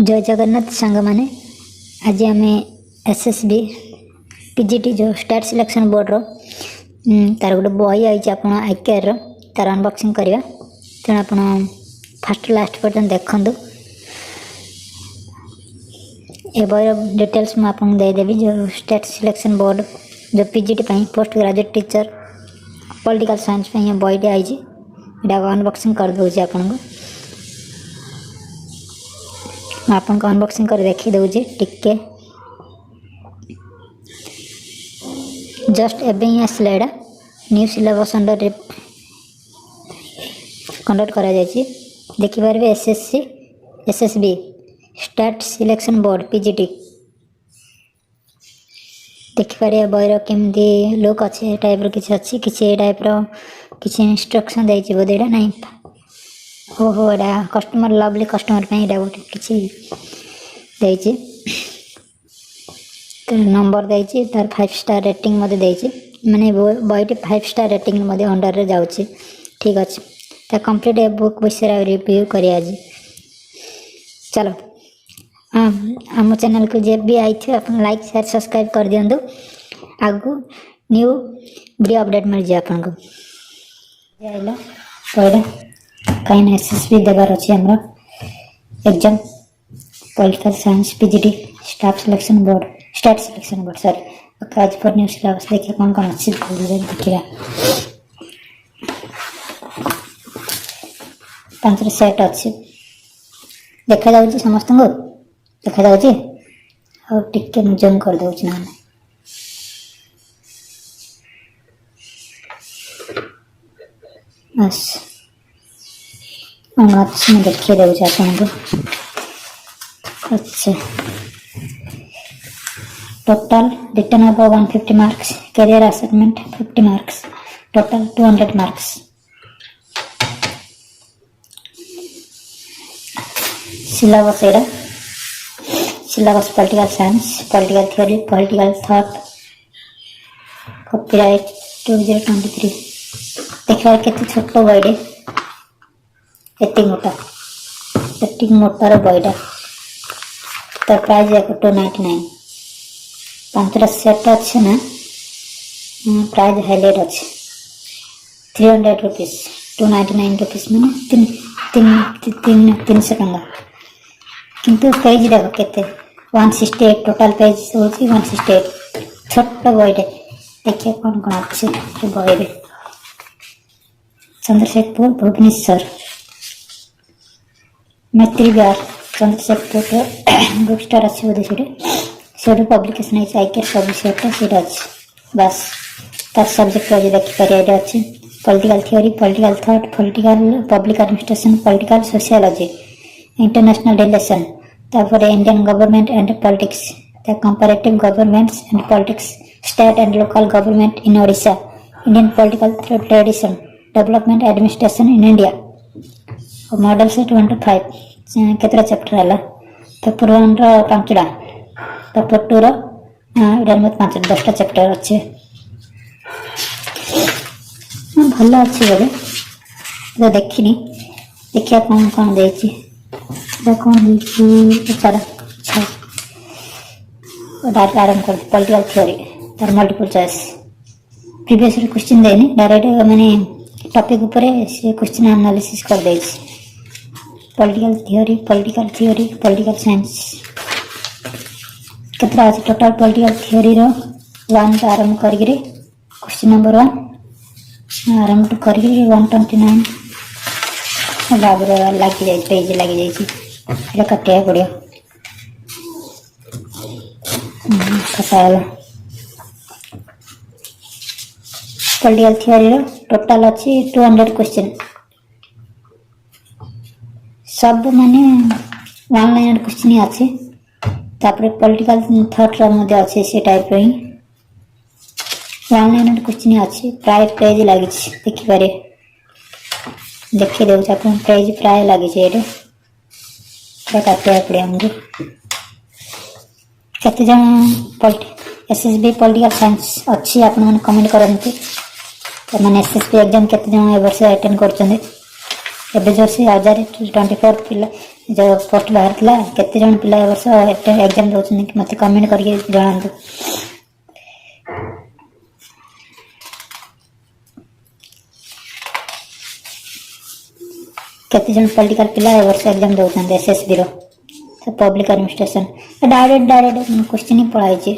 जय जगन्नाथ सांग माने आज आम एसएसबी पीजीटी जो स्टेट सिलेक्शन बोर्ड रो तार गोटे बही आई आप आईकेआर तार अनबॉक्सिंग करवा तेणु आप फास्ट लास्ट पर्यटन देखु ए बही डिटेल्स मुझे देदेवी जो स्टेट सिलेक्शन बोर्ड जो PGT post graduate teacher political science बहीटे आई अनबॉक्सिंग कर दूसरी आपन को अनबॉक्सिंग कर देखी दउजे टिके जस्ट एबे ही आसला एडा न्यू सिलेबस अंडर कंडक्ट करा जायछि देखि पारबे SSC SSB state selection board PGT देखि पारे बयर केमदी लुक अच्छे टाइप रो किछि टाइप रो किछि इंस्ट्रक्शन देछि बोदेडा नहीं हो एडा कस्टमर लवली कस्टमर पे एडा गोटे किछि देछि तो नंबर देछि तार 5 स्टार रेटिंग मते देछि माने बॉयटे 5 स्टार रेटिंग मते अंडर रे जाउछि ठीक अछि ता कंप्लीट ए बुक विषय रिव्यू करी आज चलो हम चैनल को जे भी आई थे अपन लाइक शेयर सब्सक्राइब कर दियंदु आगु न्यू वीडियो अपडेट मिल जाए आपन को आइला पढा कहीं एसएसबी देवार अच्छे हमारा exam political science PGT staff selection board state selection board sorry आज पर न्यू सिलेबस देखिए कौन कौन अच्छी देखिए 5 सेट अच्छे देखा जाउची समस्त को देखा जाउची और टिके में जूम कर दउची ना बस अच्छे में देखिए दे आपको अच्छा टोटल रिटर्न अब 150 marks career assessment 50 marks total 200 marks syllabus एडा syllabus political science political theory political thought copyright 2023 देखिए केते छोट बॉडी एति मोटार बईटा तो प्राइस है 299 5 सेट अच्छे ना प्राइस हाईलाइट अच्छे 300 रुपीस 299 रुपीस मैंने 300 टंका किंतु पेज देख केते 168 टोटल पेज होची 168 छोट बईटे देखिए कौन कौन अच्छे बई चंद्रशेखरपुर भुवनेश्वर मैत्री बिहार चंद्रशेखरपुर बुक स्टोर अच्छे बोधे से पब्लिकेशन है आईकेआर पब्लिशर सीटा अच्छे बस तार सब्जेक्ट आज देखिपारे अच्छे political theory political thought political public administration political sociology international relation तापर Indian government and politics the comparative governments and politics state and local government in Odisha Indian political tradition development administration in India model set 1 to 5 केतरा chapter है paper 1 रो 5टा paper 2 रो एडा मत 5-10टा chapter अच्छे भल अच्छे बोले तो देखिनी देखिया कौन कौन देछि कौन चला डायरेक्ट आरंभ कर पॉलिटिकल थ्योरी तार मल्टीपल चॉइस प्रीवियस क्वेश्चन देनी डायरेक्ट माने टॉपिक ऊपर से क्वेश्चन एनालिसिस कर देछि पॉलिटिकल थ्योरी पॉलिटिकल साइंस कितना अच्छे टोटल पॉलिटिकल थ्योरी रो 1 आरंभ करिके क्वेश्चन नंबर 1 आरंभ करिके 129 बाबरे लागी जाय पेज लागी जाय एटा काटिया पड़ियो कटाला पॉलिटिकल थ्योरी रो टोटल अच्छी 200 क्वेश्चन सब माने 1 लाइन क्वेश्चन अच्छे तापर पॉलिटिकल थॉट रो मध्ये अच्छे से टाइप रो 1 लाइन क्वेश्चन अच्छे प्राय पेज लागी देखि पारे देखि देउ अपन पेज प्राय लागी छे एटा काटिया पड़े हमके केते जन एसएसबी पॉलिटिकल साइंस अच्छी आपण माने कमेंट करंती माने एसएसबी एग्जाम केते जन ए वर्ष अटेंड करछन एबे जो से 1024 पिला जो पोस्ट बाहर थिला केते जन पिला ए वर्ष एग्जाम दउछन कि मते कमेंट करके जणांतु। केते जन पॉलिटिकल पिला ए वर्ष एग्जाम दउछन एसएसबी रो पब्लिक एडमिनिस्ट्रेशन डायरेक्ट क्वेश्चन ही पढ़ाई छी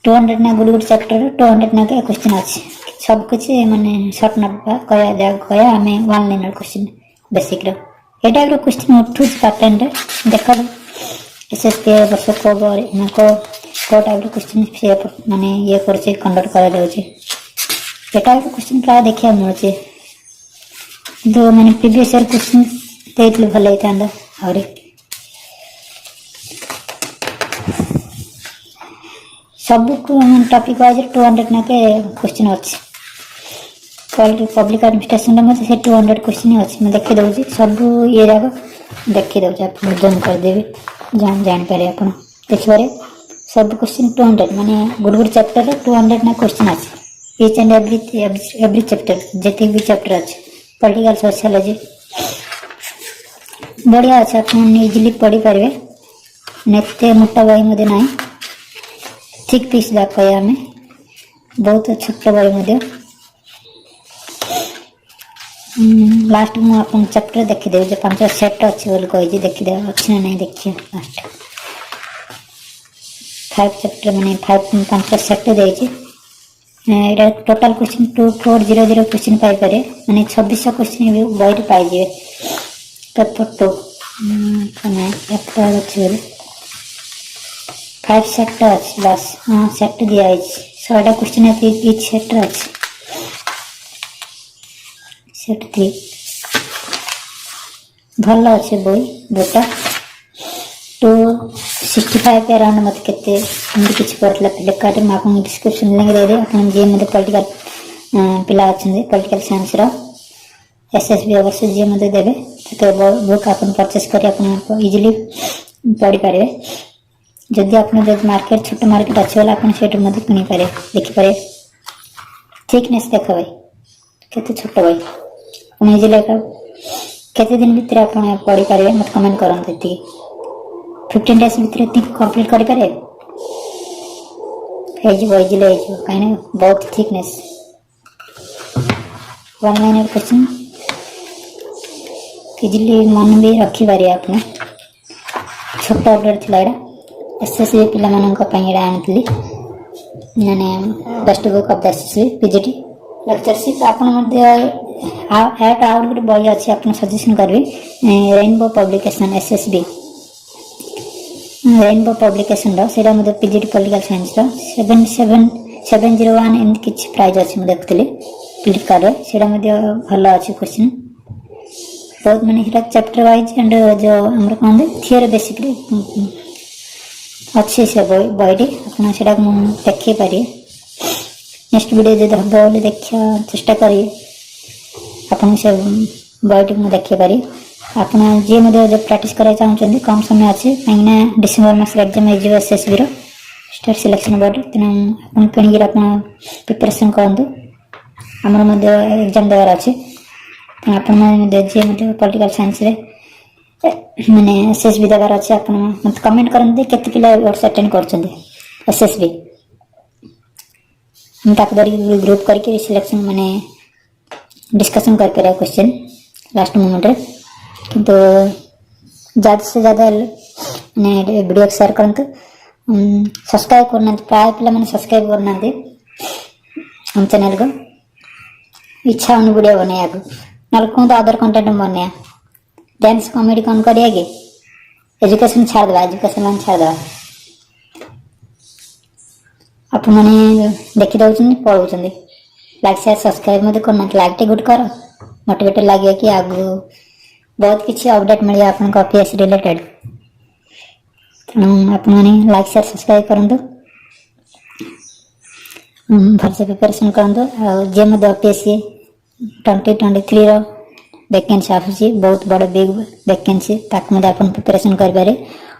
200 ना गुड चैप्टर 200 ना के क्वेश्चन अछि सब कुछ माने शॉर्ट नोट कया जा कया हमें वन लाइनर क्वेश्चन बेसिक रो ए टाइप रो क्वेश्चन उठु पैटर्न रे देखा एसएसबी वर्ष को ना को टाइप रो क्वेश्चन से माने ये करछे कंडक्ट करा जाउ छी ए टाइप रो क्वेश्चन प्राय देखिया मिल छी दो माने प्रीवियस ईयर क्वेश्चन देतले भले होतांदा और सब टॉपिक वाइज 200 ना के क्वेश्चन अछि पब्लिक एडमिनिस्ट्रेशन रे मते से 200 क्वेश्चन अछि मैं देखि दउची सब ये जाग देखि दउची आप जन कर देबे जान पारे अपन देखिबारे सब क्वेश्चन 200 माने गुड चैप्टर रे 200 ना क्वेश्चन अछि ईच एंड एवरी चैप्टर जति भी चैप्टर अछि पॉलिटिकल सोशियोलॉजी बढ़िया अच्छा अपन इजीली पढ़ी पारे नेते मोटा बही मध्ये नाही ठीक पीस दा कया में बहुत छोटा बही मध्ये लास्ट में अपन चैप्टर देखि दे जे पांच सेट अछि बोल कहि जे देखि दे अछि ना नहीं देखिए लास्ट 5 चैप्टर माने 5 पांच सेट दे छी एटा टोटल क्वेश्चन 2400 क्वेश्चन पाई पारे माने 2600 क्वेश्चन भी बही पाई जे पेपर 2 माने एकटा अछि 5 सेट अछि बस हां सेट दिया अछि 100 क्वेश्चन है each सेट अछि सेट 3 भलो अछि बही बेटा 265 के अराउंड मत केते हमर किछ पढ़ला फ्लिपकार्ट में आपन डिस्क्रिप्शन लिंक दे दे आपन जे मते पॉलिटिकल पिला अछि पॉलिटिकल साइंस रो एसएसबी अवश्य जे मते देबे तो बुक आपन परचेस करी आपन इजीली पढ़ी पारे जदि आपन जे मार्केट छोट मार्केट अछि वाला आपन सेट मते किनि पारे देखि पारे थिकनेस देखो भाई केते छोट भाई आपन इजीली केते दिन भीतर आपन पढ़ी पारे मत कमेंट करन देती 15 डेज भीतर ती कंप्लीट करि पारे हे जी इजीली काने बहुत thickness one liner question easily मन भी रखी पारे आपने छोटा अपडेट थिला एडा एसएससी पिला मानन को पई एडा आनतली माने best book of the assessee PGT lectureship आपन मध्ये एट आउट गुड बॉय अछि आपन सजेशन करबे rainbow publication SSB rainbow publication रो सेरा मध्ये पीजीटी पॉलिटिकल साइंस रो 70701 इन किछ प्राइज अछि म देखतली फ्लिपकार्ट रे सेरा मध्ये भलो अछि क्वेश्चन बहुत माने हिरा चैप्टर वाइज एंड जो हमर कोन थियरी बेसिकली अच्छे से बॉडी अपना सेटा देखि पारे नेक्स्ट वीडियो जे हबो बोले देखिया चेष्टा करी अपन से बॉडी में देखि पारे अपना जे मध्ये जो प्रैक्टिस करे चाहछन कम समय अछि काइना डिसेंबर मास एग्जाम ए जो एसएसबी रो स्टेट सिलेक्शन बोर्ड तने अपन कणगिरा अपन प्रिपरेशन करंदु हमर मध्ये एग्जाम देवर अछि अपन मध्ये जे मध्ये पॉलिटिकल साइंस रे माने एसएसबी देवर अछि अपन मत कमेंट करन दे केते पिला वर्ष अटेंड करछन एसएसबी हम ताक दरी ग्रुप करके सिलेक्शन माने डिस्कशन कर करे क्वेश्चन लास्ट मोमेंट रे किंतु ज्यादा से ज्यादा ने वीडियो शेयर करंतु सब्सक्राइब करना प्राय पिला माने सब्सक्राइब करना दे हम चैनल को इच्छा उन वीडियो बनाया को नल को तो अदर कंटेंट बनाया डांस कॉमेडी कौन करिया के एजुकेशन छाड़ दवा एजुकेशन मान छाड़ दवा अपन माने देखि दउछन पढउछन लाइक शेयर सब्सक्राइब मते करना लाइक टे गुड करो मोटिवेट लागे कि आगु बहुत किसी अपडेट मिले आपन को पीएस रिलेटेड अपन माने लाइक शेयर सब्सक्राइब करंदो भर से प्रिपरेशन करंदो जे मध्ये पीएससी 2023 रो वैकेंसी आफुची बहुत बड़ बिग वैकेंसी ताक मध्ये अपन प्रिपरेशन कर बारे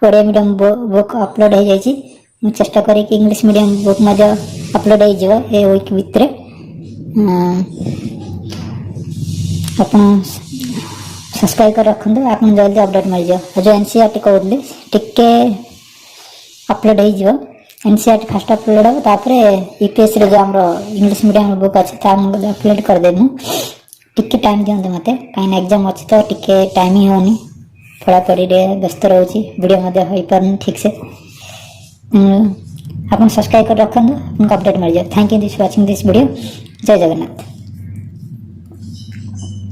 ओडिया मीडियम बुक अपलोड हो जाई छी मु चेष्टा करी कि इंग्लिश मीडियम बुक मध्ये अपलोड हो जिवो ए वीक भितरे अपन सब्सक्राइब कर रखु आप जल्दी अपडेट मिल जाओ जो एनसीईआरटी कहते टिके अपलोड हो एनसीईआरटी फास्ट अपलोड हम तापर यूपीएस जो आम इंग्लिश मीडियम बुक अच्छे अपलोड करदेमु टिके टाइम दिखाते मत कहीं एग्जाम अच्छी तो टिके टाइम ही होनी पढ़ापढ़ी व्यस्त रोचे वीडियो हो पार ठीक से आप सब्सक्राइब कर रखु आपको अपडेट मिल जाए। Thank you this watching this video. जय जगन्नाथ।